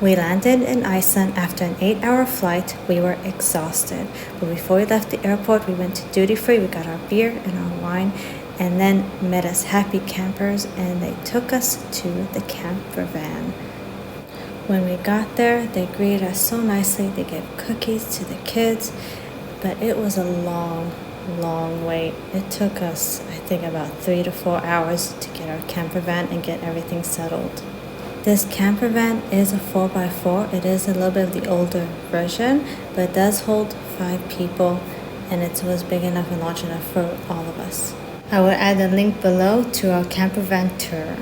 We landed in Iceland after an 8-hour flight. We were exhausted, but before we left the airport, we went to duty free. We got our beer and our wine, and then met us happy campers, and they took us to the camper van. When we got there, they greeted us so nicely. They gave cookies to the kids, but it was a long wait. It took us, I think, about 3 to 4 hours to get our camper van and get everything settled. This camper van is a 4x4. It is a little bit of the older version, but it does hold 5 people, and it was big enough and large enough for all of us. I will add a link below to our camper van tour.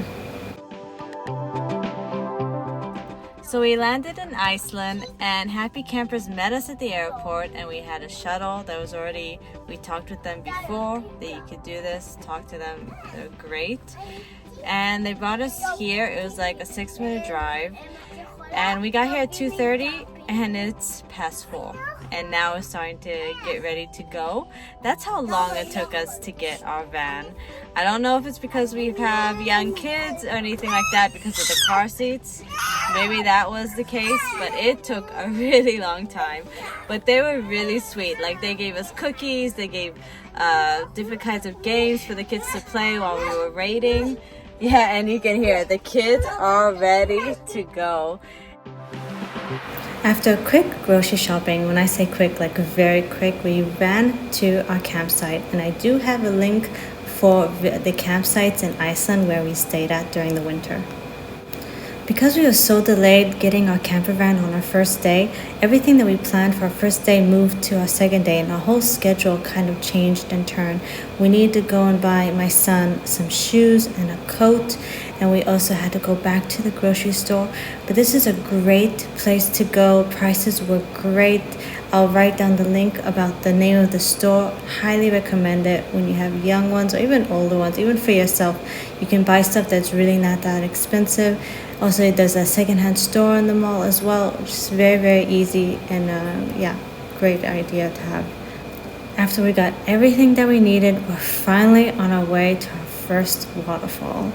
So we landed in Iceland, and happy campers met us at the airport, and we had a shuttle that was already, we talked with them before that you could do this, talk to them, they're great. And they brought us here. It was like a 6-minute drive, and we got here at 2:30, and it's past 4, and now we're starting to get ready to go. That's how long it took us to get our van. I don't know if it's because we have young kids or anything like that because of the car seats. Maybe that was the case, but it took a really long time. But they were really sweet. Like, they gave us cookies, they gave different kinds of games for the kids to play while we were waiting. Yeah, and you can hear the kids are ready to go. After quick grocery shopping, when I say quick, like very quick, we ran to our campsite, and I do have a link for the campsites in Iceland where we stayed at during the winter. Because we were so delayed getting our camper van on our first day, everything that we planned for our first day moved to our second day, and our whole schedule kind of changed and turned. We needed to go and buy my son some shoes and a coat, and we also had to go back to the grocery store. But this is a great place to go. Prices were great. I'll write down the link about the name of the store. Highly recommend it when you have young ones or even older ones, even for yourself. You can buy stuff that's really not that expensive. Also, there's a secondhand store in the mall as well, which is very easy, and great idea to have. After we got everything that we needed, we're finally on our way to our first waterfall.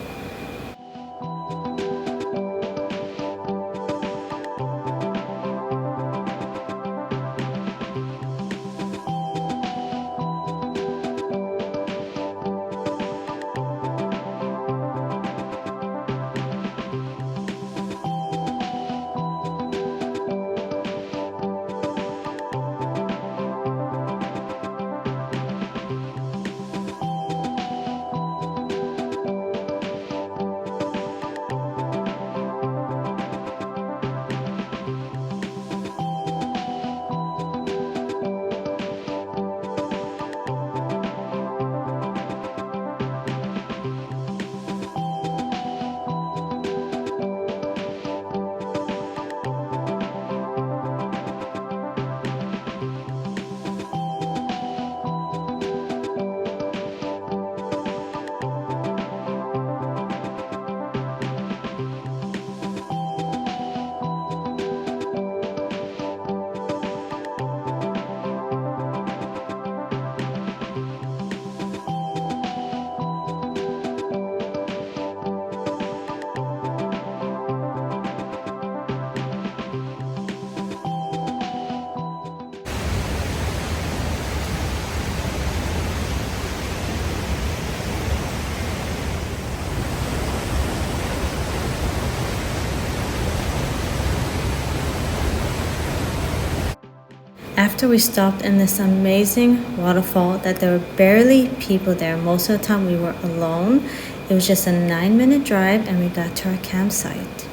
After we stopped in this amazing waterfall that there were barely people there, most of the time we were alone. It was just a 9-minute drive, and we got to our campsite.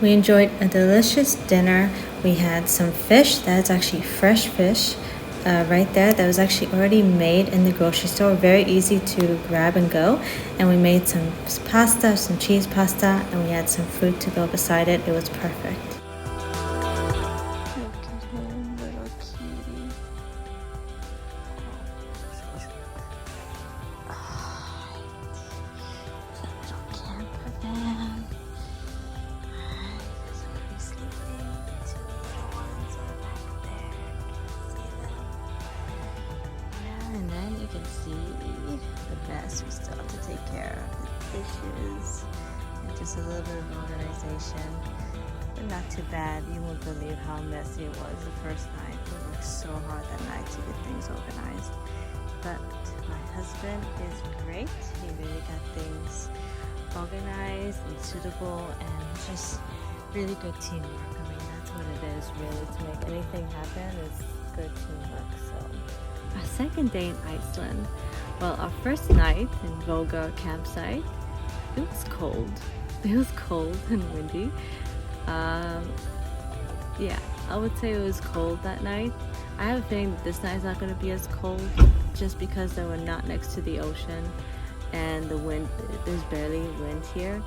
We enjoyed a delicious dinner. We had some fish, that's actually fresh fish. Right there, that was actually already made in the grocery store, very easy to grab and go. And we made some pasta, some cheese pasta, and we had some fruit to go beside it. It was perfect. Look at him, little cutie. The little camper van. There's somebody sleeping. The 2 little ones are back there. See them? days. And just a little bit of organization, but not too bad. You won't believe how messy it was the first night. We worked so hard that night to get things organized. But my husband is great. He really got things organized and suitable, and just really good teamwork. I mean, that's what it is really, to make anything happen is good teamwork. So our second day in Iceland, well, our first night in Vogar campsite, it was cold. It was cold and windy. Yeah, I would say it was cold that night. I have a feeling that this night's not going to be as cold, just because they were not next to the ocean and the wind, there's barely wind here.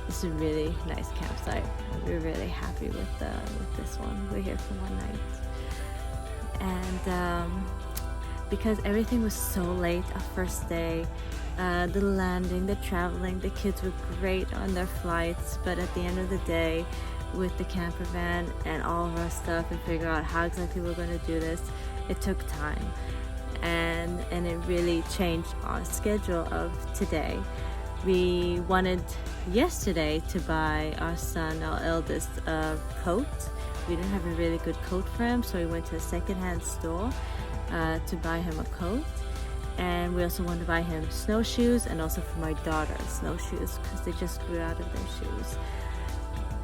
It's a really nice campsite. We're really happy with this one. We're here for one night. And because everything was so late our first day, the landing, the traveling, the kids were great on their flights, but at the end of the day, with the camper van and all of our stuff and figure out how exactly we're going to do this, it took time. And it really changed our schedule of today. We wanted yesterday to buy our son, our eldest, a coat. We didn't have a really good coat for him, so we went to a secondhand store to buy him a coat. And we also wanted to buy him snowshoes, and also for my daughter snowshoes, because they just grew out of their shoes.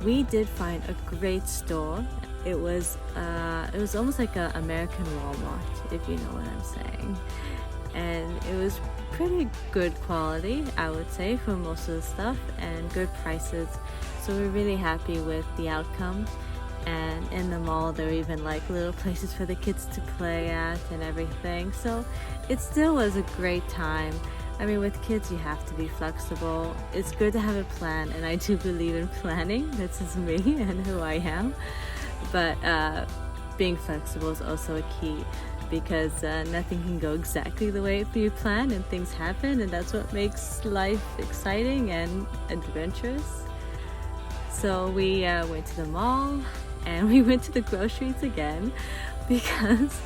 We did find a great store. It was almost like an American Walmart, if you know what I'm saying. And it was pretty good quality, I would say, for most of the stuff, and good prices. So we're really happy with the outcome. And in the mall, there were even like little places for the kids to play at and everything. So it still was a great time. I mean, with kids, you have to be flexible. It's good to have a plan, and I do believe in planning. This is me and who I am. But being flexible is also a key, because nothing can go exactly the way you plan, and things happen, and that's what makes life exciting and adventurous. So we went to the mall, and we went to the groceries again, because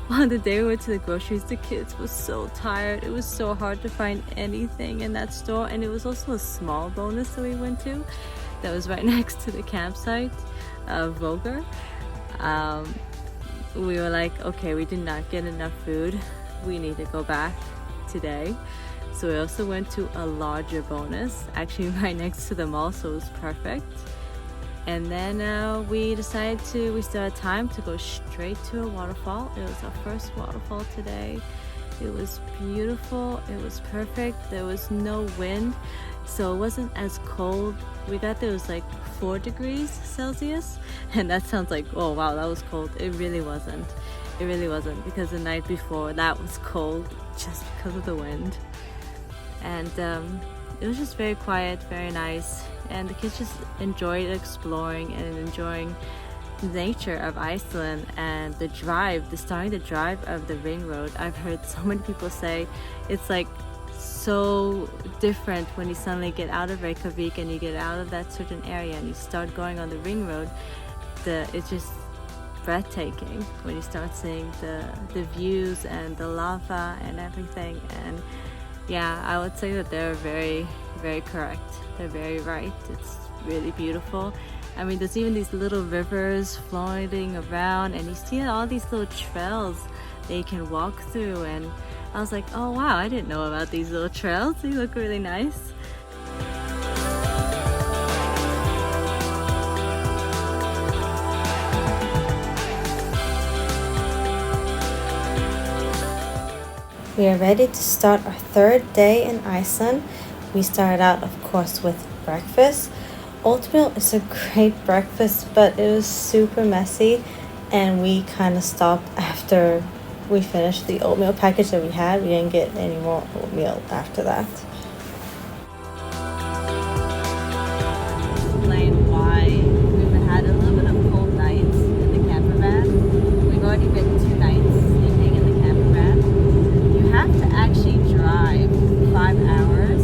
on the day we went to the groceries, the kids were so tired. It was so hard to find anything in that store, and it was also a small bonus that we went to that was right next to the campsite of Vogar. We were like, okay, we did not get enough food. We need to go back today. So we also went to a larger bonus, actually right next to the mall, so it was perfect. And then we decided we still had time to go straight to a waterfall. It was our first waterfall today. It was beautiful, it was perfect, there was no wind, so it wasn't as cold. We got there, it was like 4 degrees Celsius, and that sounds like, oh wow, that was cold. It really wasn't. It really wasn't, because the night before that was cold just because of the wind. And it was just very quiet, very nice, and the kids just enjoyed exploring and enjoying the nature of Iceland. And the starting the drive of the ring road, I've heard so many people say it's like so different when you suddenly get out of Reykjavik and you get out of that certain area and you start going on the ring road. It's just breathtaking when you start seeing the views and the lava and everything. And yeah, I would say that they're very, very correct. They're very right. It's really beautiful. I mean, there's even these little rivers floating around, and you see all these little trails that you can walk through. And I was like, oh wow, I didn't know about these little trails. They look really nice. We are ready to start our third day in Iceland. We started out, of course, with breakfast. Oatmeal is a great breakfast, but it was super messy, and we kind of stopped after we finished the oatmeal package that we had. We didn't get any more oatmeal after that. Explain why we've had a little bit of cold nights in the camper van. We've already been 2 nights sleeping in the camper van. You have to actually drive 5 hours,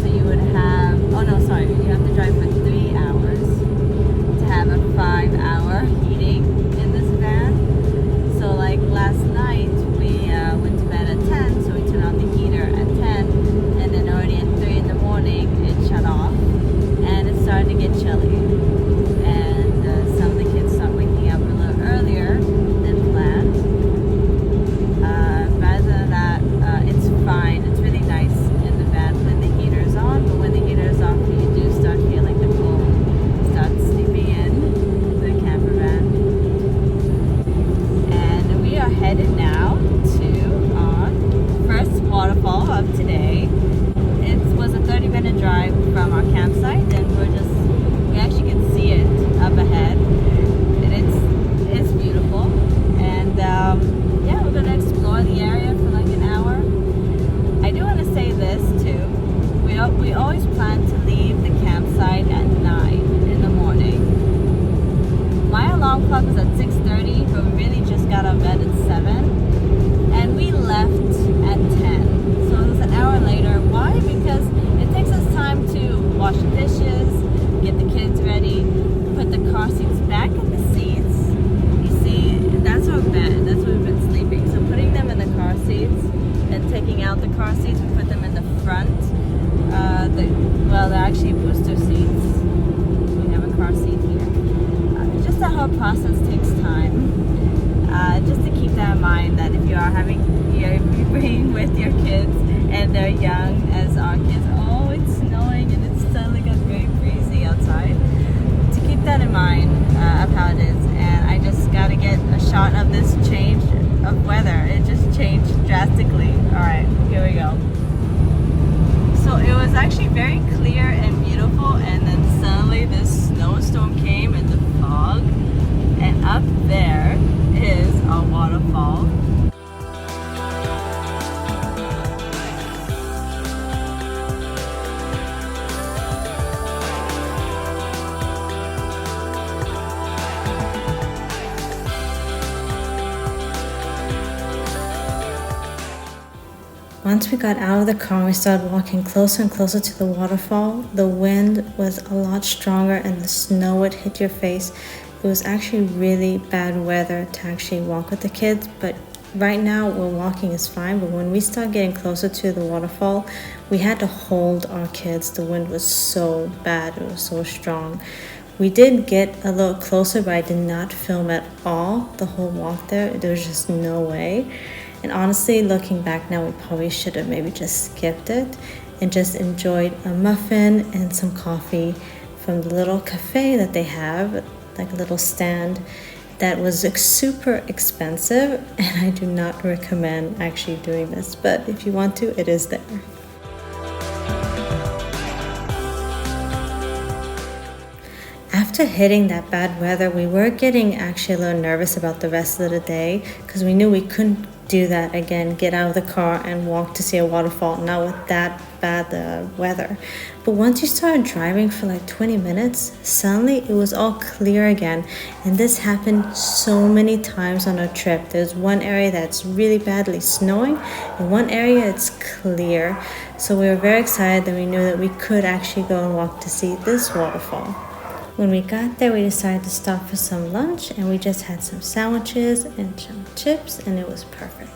so you would have, you have to drive for 3 hours to have a 5-hour heating in this van. So like last night we went to bed at 10, so we turned on the heater at 10, and then campsite, and we actually can see it up ahead, and it's beautiful. And yeah, we're gonna explore the area for like an hour. I do want to say this too. We always plan to leave the campsite at 9 in the morning. My alarm clock was at 6:30, but we really just got out of bed at 7, and we left at 10. So it was an hour later. Why? Because it takes us time to wash the dishes, get the kids ready, put the car seats back in the seats. You see, that's our bed. That's where we've been sleeping. So putting them in the car seats and taking out the car seats, we put them in the front. They're actually booster seats. We have a car seat here. Just that whole process takes time. Just to keep that in mind, that if you're bringing with your kids and they're young as our kids, oh, it's snowing and it's suddenly got very breezy outside. To keep that in mind of how it is, and I just got to get a shot of this change of weather. It just changed drastically. All right, here we go. So it was actually very clear and beautiful, and then suddenly this snowstorm came and the fog, and up there is a waterfall. Once we got out of the car, we started walking closer and closer to the waterfall. The wind was a lot stronger and the snow would hit your face. It was actually really bad weather to actually walk with the kids, but right now we're walking is fine. But when we started getting closer to the waterfall, we had to hold our kids. The wind was so bad, it was so strong. We did get a little closer, but I did not film at all the whole walk there. There was just no way. And honestly, looking back now, we probably should have maybe just skipped it and just enjoyed a muffin and some coffee from the little cafe that they have, like a little stand that was super expensive, and I do not recommend actually doing this, but if you want to, it is there. After hitting that bad weather, we were getting actually a little nervous about the rest of the day because we knew we couldn't do that again, get out of the car and walk to see a waterfall, not with that bad weather. But once you started driving for like 20 minutes, suddenly it was all clear again. And this happened so many times on our trip. There's one area that's really badly snowing and one area it's clear. So we were very excited that we knew that we could actually go and walk to see this waterfall. When we got there, we decided to stop for some lunch, and we just had some sandwiches and some chips, and it was perfect.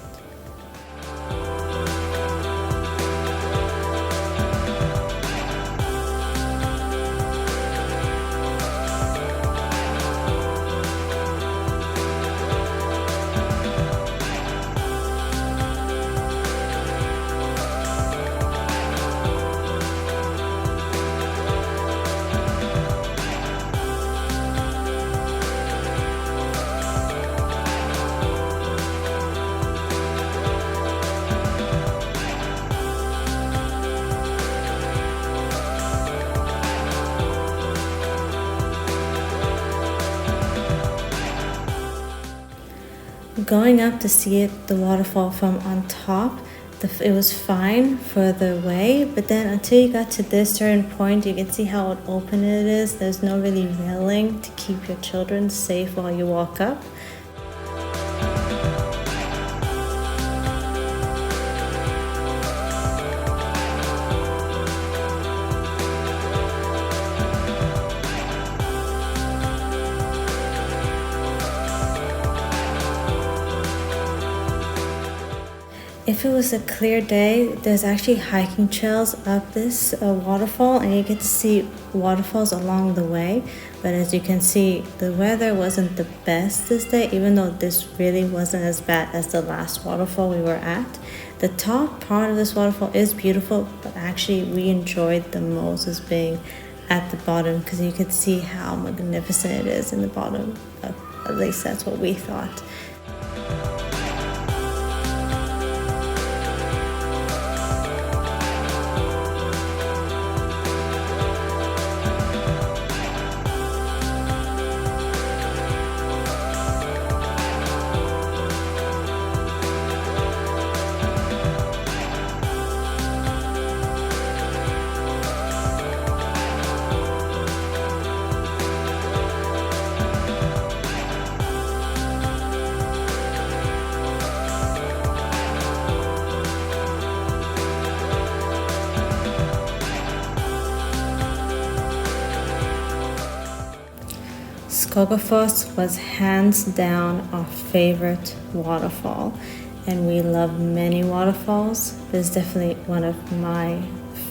Going up to see the waterfall from on top, it was fine for the way, but then until you got to this certain point, you can see how open it is. There's no really railing to keep your children safe while you walk up. If it was a clear day, there's actually hiking trails up this waterfall, and you get to see waterfalls along the way. But as you can see, the weather wasn't the best this day, even though this really wasn't as bad as the last waterfall we were at. The top part of this waterfall is beautiful, but actually we enjoyed the most as being at the bottom, because you could see how magnificent it is in the bottom. At least that's what we thought. Skógafoss was hands down our favorite waterfall, and we love many waterfalls, but it's definitely one of my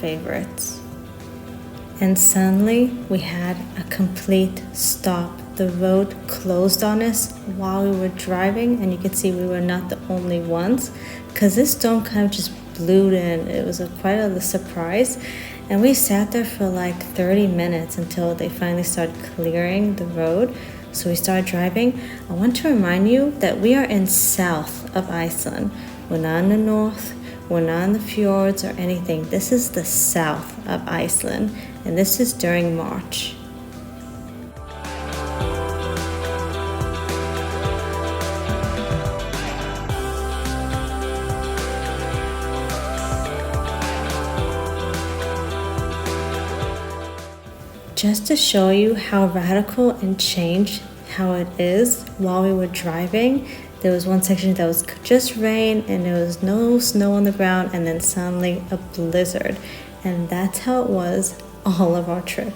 favorites. And suddenly we had a complete stop. The road closed on us while we were driving, and you could see we were not the only ones because this storm kind of just blew in. It was quite a surprise, and we sat there for like 30 minutes until they finally started clearing the road. So we started driving. I want to remind you that we are in south of Iceland. We're not in the north, we're not in the fjords or anything. This is the south of Iceland, and this is during March. Just to show you how radical and changed how it is, while we were driving, there was one section that was just rain and there was no snow on the ground, and then suddenly a blizzard. And that's how it was all of our trip.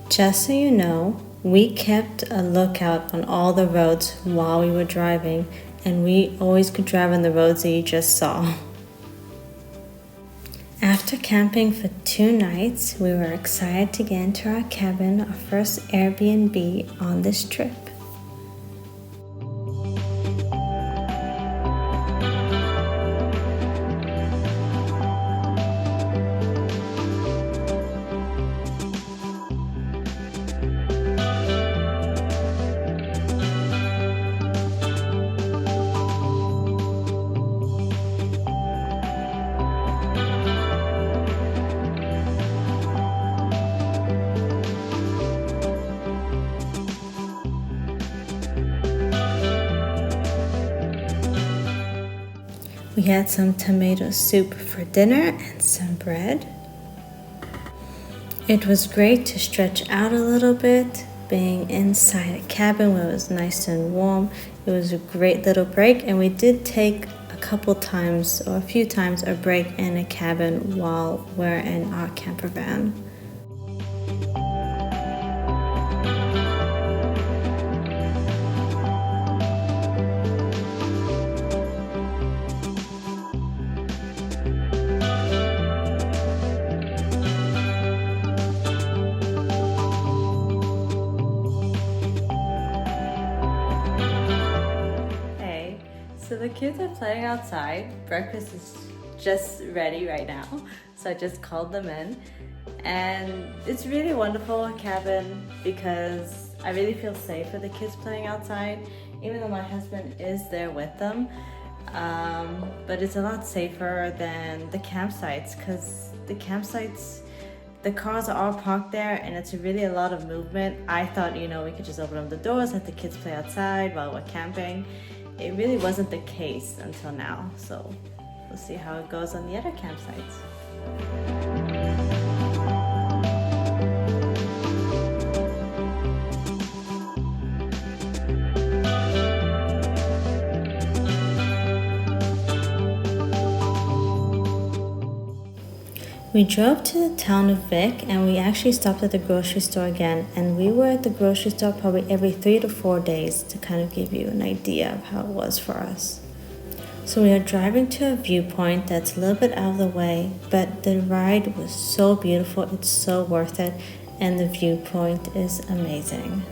Just so you know, we kept a lookout on all the roads while we were driving, and we always could drive on the roads that you just saw. After camping for 2 nights, we were excited to get into our cabin, our first Airbnb on this trip. We had some tomato soup for dinner and some bread. It was great to stretch out a little bit, being inside a cabin where it was nice and warm. It was a great little break, and we did take a few times a break in a cabin while we're in our camper van. So the kids are playing outside. Breakfast is just ready right now. So I just called them in. And it's really wonderful cabin because I really feel safe with the kids playing outside, even though my husband is there with them. But it's a lot safer than the campsites because the cars are all parked there and it's really a lot of movement. I thought, we could just open up the doors, let the kids play outside while we're camping. It really wasn't the case until now, so we'll see how it goes on the other campsites. We drove to the town of Vik, and we actually stopped at the grocery store again, and we were at the grocery store probably every 3 to 4 days to kind of give you an idea of how it was for us. So we are driving to a viewpoint that's a little bit out of the way, but the ride was so beautiful, it's so worth it, and the viewpoint is amazing.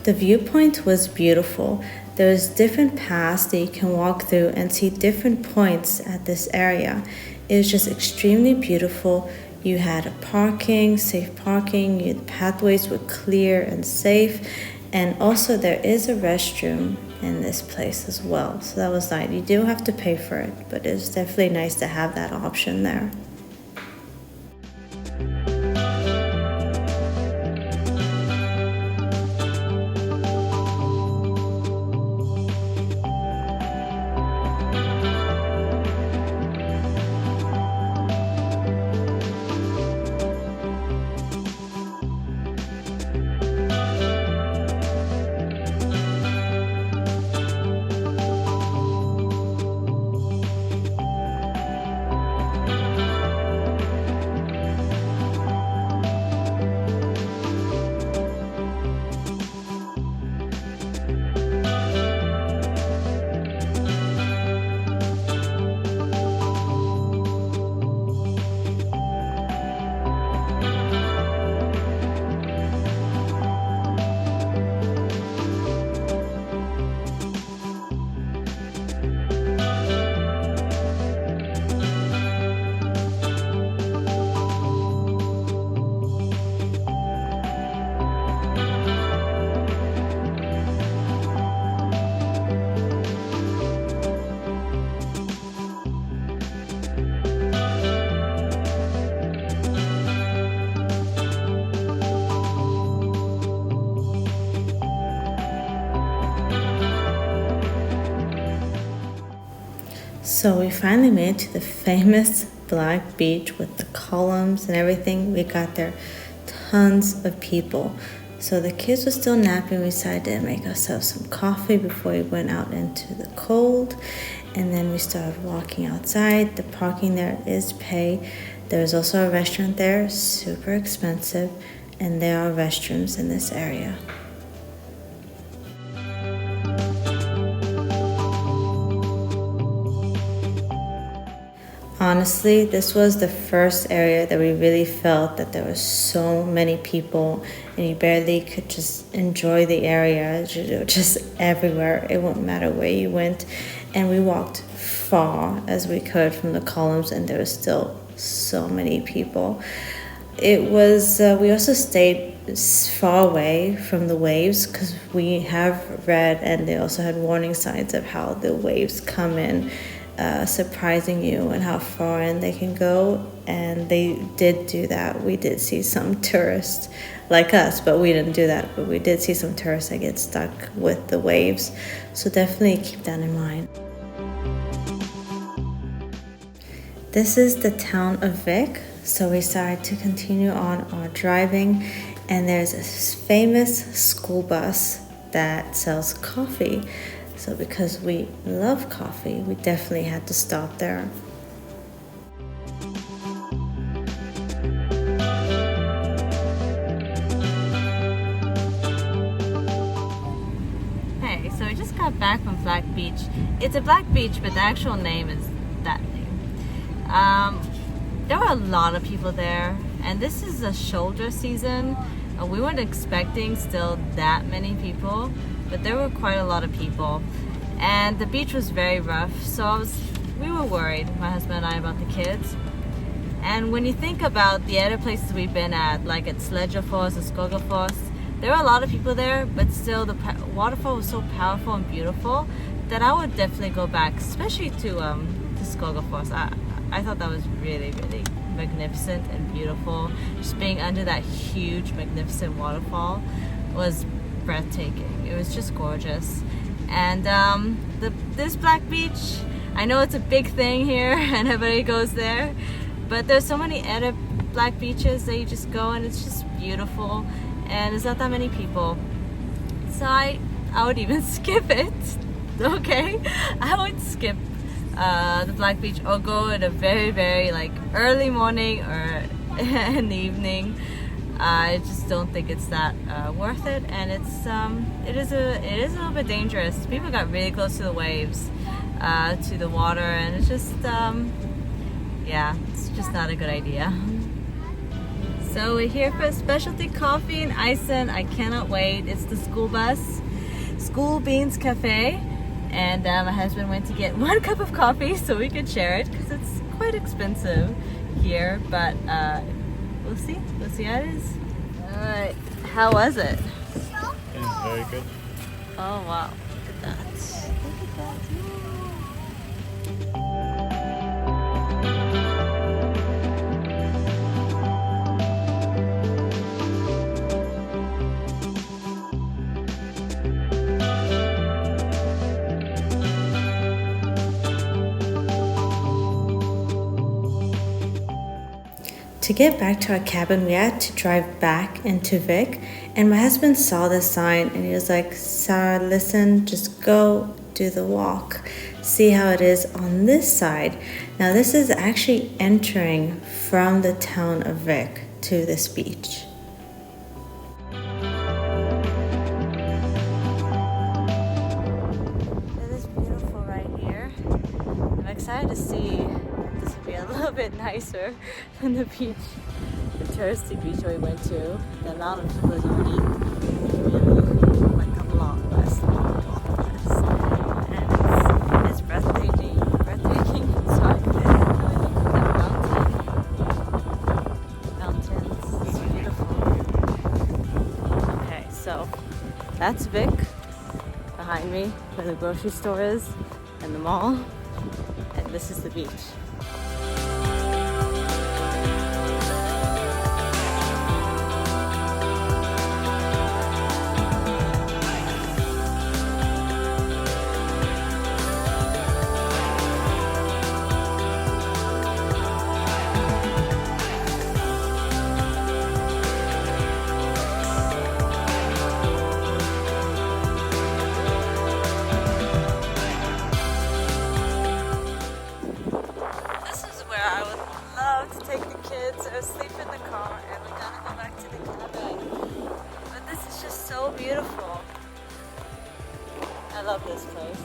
The viewpoint was beautiful. There's different paths that you can walk through and see different points at this area. It was just extremely beautiful. You had safe parking, the pathways were clear and safe, and also there is a restroom in this place as well. So that was nice. You do have to pay for it, but it's definitely nice to have that option there. So we finally made it to the famous black beach with the columns and everything. We got there, tons of people. So the kids were still napping. We decided to make ourselves some coffee before we went out into the cold. And then we started walking outside. The parking there is pay. There's also a restaurant there, super expensive. And there are restrooms in this area. Honestly, this was the first area that we really felt that there were so many people and you barely could just enjoy the area, just everywhere. It wouldn't matter where you went. And we walked far as we could from the columns and there were still so many people. It was, we also stayed far away from the waves because we have read and they also had warning signs of how the waves come in. Surprising you and how far in they can go, and they did do that. We did see some tourists like us, but we didn't do that. But we did see some tourists that get stuck with the waves, so definitely keep that in mind. This is the town of Vik, so we decided to continue on our driving, and there's a famous school bus that sells coffee. So because we love coffee, we definitely had to stop there. Hey, so we just got back from Black Beach. It's a black beach, but the actual name is that name. There were a lot of people there, and this is a shoulder season. We weren't expecting still that many people, but there were quite a lot of people. And the beach was very rough, so we were worried, my husband and I, about the kids. And when you think about the other places we've been at, like at Seljaladnsfoss and Skógafoss, there were a lot of people there, but still the waterfall was so powerful and beautiful that I would definitely go back, especially to Skógafoss. I thought that was really, really magnificent and beautiful. Just being under that huge, magnificent waterfall was breathtaking. It was just gorgeous. And this Black Beach, I know it's a big thing here and everybody goes there, but there's so many other black beaches that you just go and it's just beautiful and there's not that many people. So I would even skip it, okay? I would skip the Black Beach or go in a very, very like early morning or in the evening. I just don't think it's that worth it, and it is a little bit dangerous. People got really close to the waves, to the water, and it's just yeah, it's just not a good idea. So we're here for a specialty coffee in Iceland. I cannot wait. It's the school bus, School Beans Cafe, and my husband went to get 1 cup of coffee so we could share it because it's quite expensive here, but we'll see how it is. Alright, how was it? Very good. Oh wow, look at that. Look at that. To get back to our cabin, we had to drive back into Vik, and my husband saw the sign and he was like, Sarah, listen, just go do the walk. See how it is on this side. Now this is actually entering from the town of Vik to this beach. It is beautiful right here. I'm excited to see this will be a little bit nicer than the beach, the touristy beach we went to. The amount of people is already really like a lot less than and it's breathtaking inside. Mountains, it's beautiful. Okay, so that's Vik behind me, where the grocery store is and the mall, and this is the beach. love this place.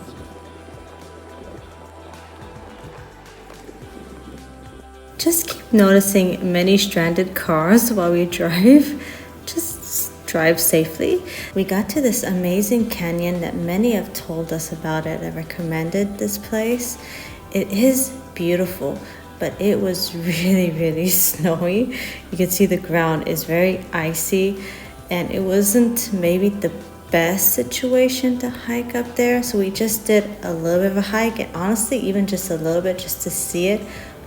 Just keep noticing many stranded cars while we drive. Just drive safely. We got to this amazing canyon that many have told us about it and recommended this place. It is beautiful, but it was really snowy. You can see the ground is very icy, and it wasn't maybe the best situation to hike up there, so we just did a little bit of a hike, and honestly even just a little bit just to see it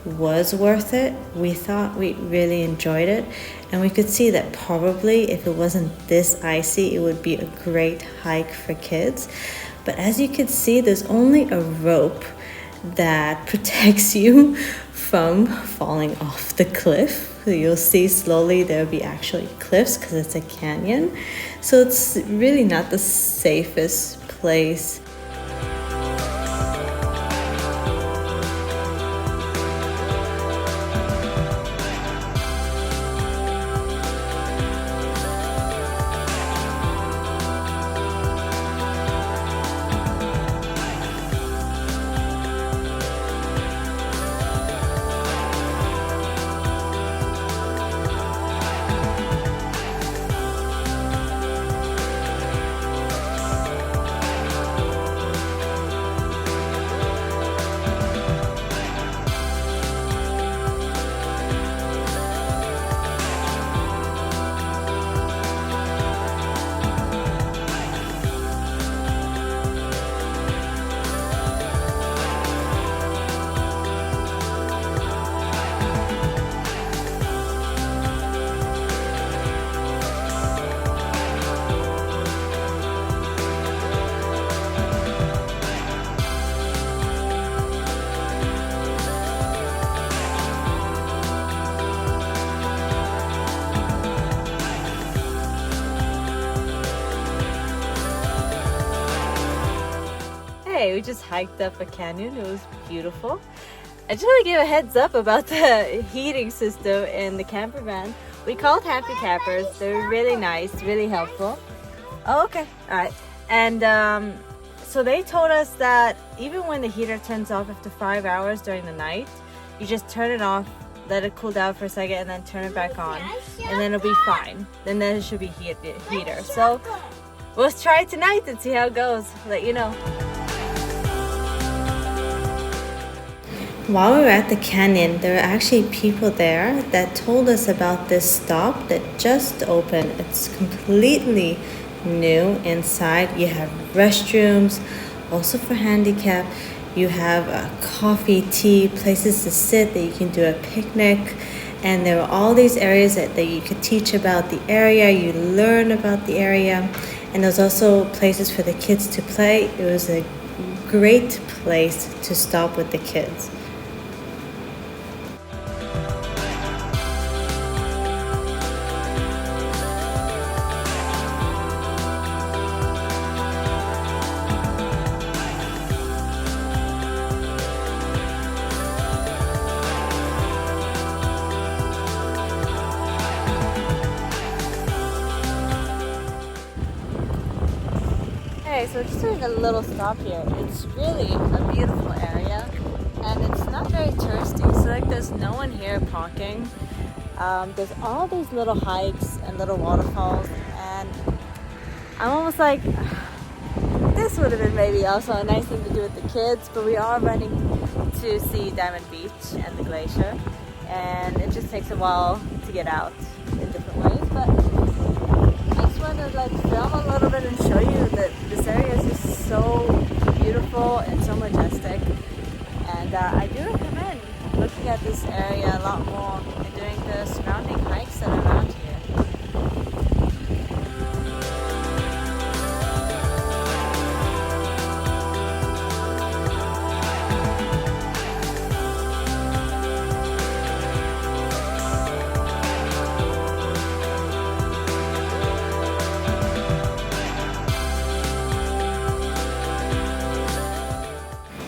was worth it. We thought we really enjoyed it, and we could see that probably if it wasn't this icy it would be a great hike for kids. But as you can see, there's only a rope that protects you from falling off the cliff. So you'll see slowly there'll be actually cliffs because it's a canyon, so it's really not the safest place. We just hiked up a canyon. It was beautiful. I just want to give a heads up about the heating system in the camper van. We called Happy Campers. They're really nice, really helpful. Oh, okay. All right. And so they told us that even when the heater turns off after 5 hours during the night, you just turn it off, let it cool down for a second, and then turn it back on, and then it'll be fine. Then there should be heater. So we'll try it tonight and see how it goes. Let you know. While we were at the canyon, there were actually people there that told us about this stop that just opened. It's completely new inside. You have restrooms, also for handicap. You have coffee, tea, places to sit that you can do a picnic. And there were all these areas that you could teach about the area, you learn about the area. And there's also places for the kids to play. It was a great place to stop with the kids. So just doing a little stop here. It's really a beautiful area, and it's not very touristy. So like there's no one here parking. There's all these little hikes and little waterfalls, and I'm almost like this would have been maybe also a nice thing to do with the kids, but we are running to see Diamond Beach and the glacier, and it just takes a while to get out in different ways. But I just wanted to like film a little bit and show you that this area is just so beautiful and so majestic, and I do recommend looking at this area a lot more and doing the surrounding hikes that are around here.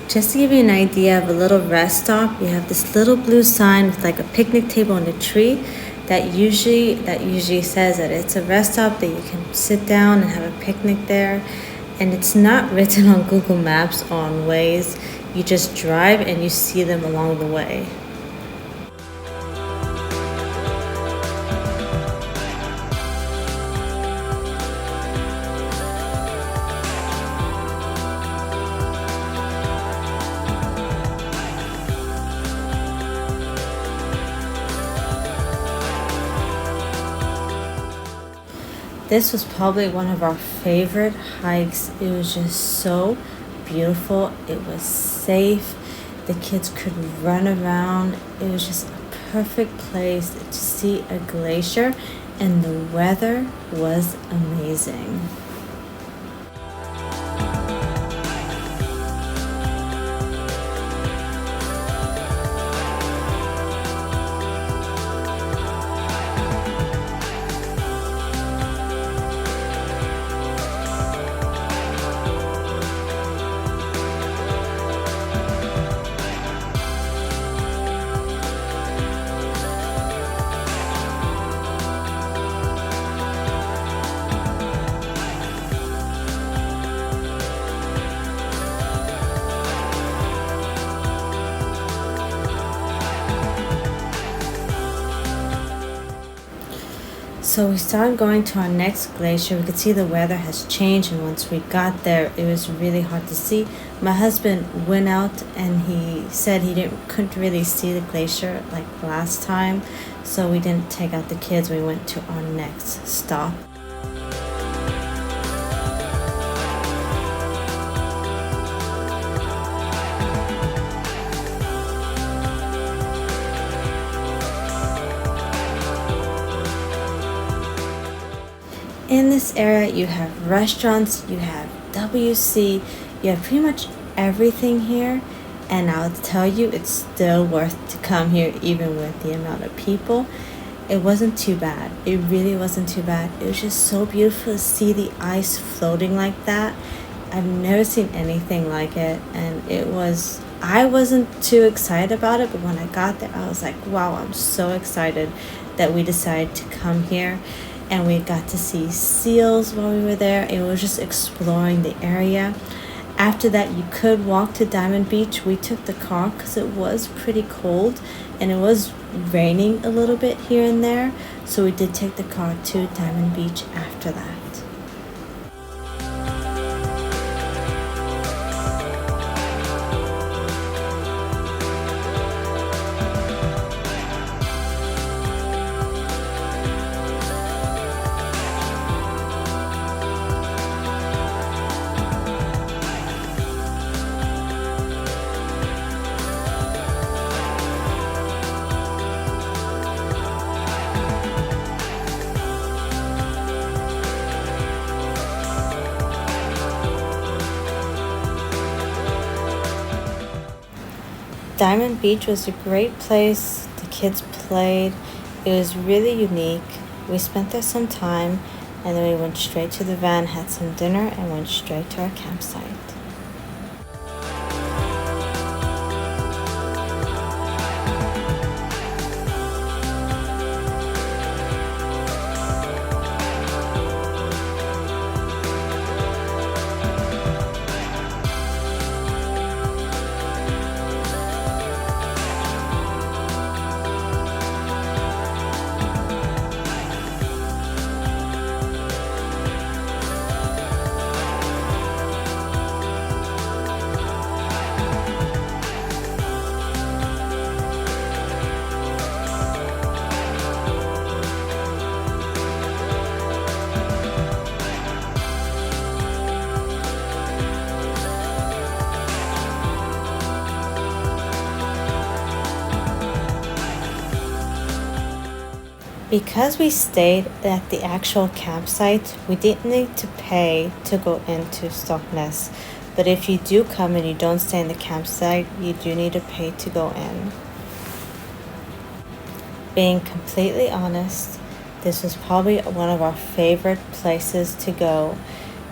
Just to give you an idea of a little rest stop, you have this little blue sign with like a picnic table and a tree that usually says that it's a rest stop, that you can sit down and have a picnic there. And it's not written on Google Maps or on Waze. You just drive and you see them along the way. This was probably one of our favorite hikes. It was just so beautiful. It was safe. The kids could run around. It was just a perfect place to see a glacier, and the weather was amazing. So we started going to our next glacier. We could see the weather has changed, and once we got there, it was really hard to see. My husband went out and he said couldn't really see the glacier like last time, so we didn't take out the kids. We went to our next stop. In this area, you have restaurants, you have WC, you have pretty much everything here. And I'll tell you, it's still worth to come here even with the amount of people. It wasn't too bad. It really wasn't too bad. It was just so beautiful to see the ice floating like that. I've never seen anything like it. And I wasn't too excited about it, but when I got there, I was like, wow, I'm so excited that we decided to come here. And we got to see seals while we were there. It was just exploring the area. After that, you could walk to Diamond Beach. We took the car because it was pretty cold and it was raining a little bit here and there. So we did take the car to Diamond Beach after that. Diamond Beach was a great place. The kids played. It was really unique. We spent there some time and then we went straight to the van, had some dinner, and went straight to our campsite. Because we stayed at the actual campsite, we didn't need to pay to go into Stokksnes. But if you do come and you don't stay in the campsite, you do need to pay to go in. Being completely honest, this was probably one of our favorite places to go.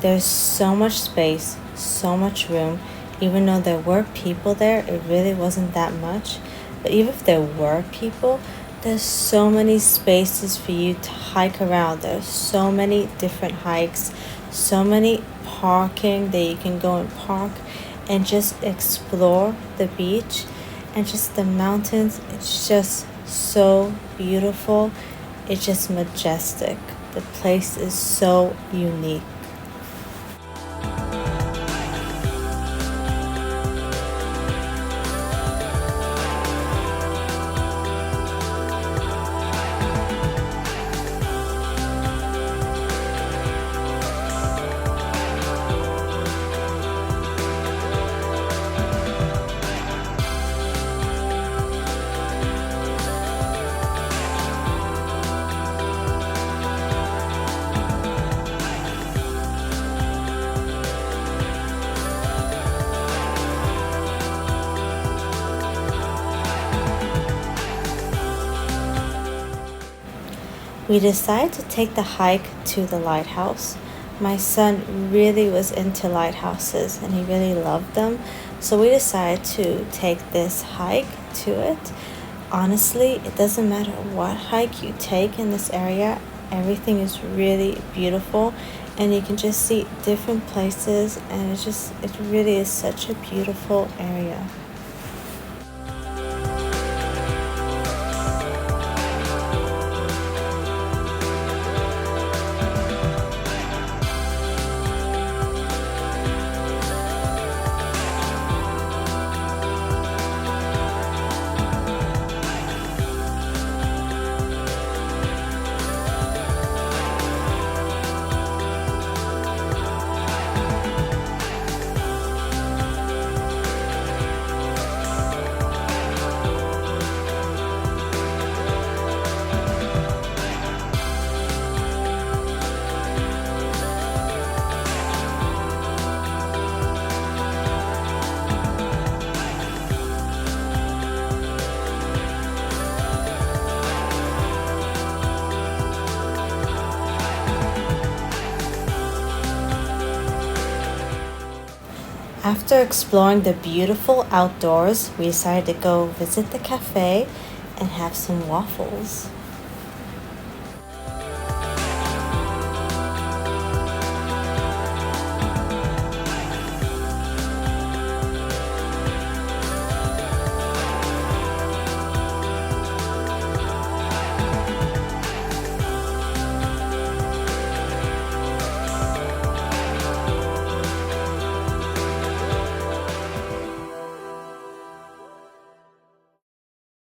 There's so much space, so much room. Even though there were people there, it really wasn't that much. But even if there were people, there's so many spaces for you to hike around. There's so many different hikes, so many parking that you can go and park and just explore the beach and just the mountains. It's just so beautiful. It's just majestic. The place is so unique. We decided to take the hike to the lighthouse. My son really was into lighthouses and he really loved them. So we decided to take this hike to it. Honestly, it doesn't matter what hike you take in this area. Everything is really beautiful and you can just see different places, and it really is such a beautiful area. After exploring the beautiful outdoors, we decided to go visit the cafe and have some waffles.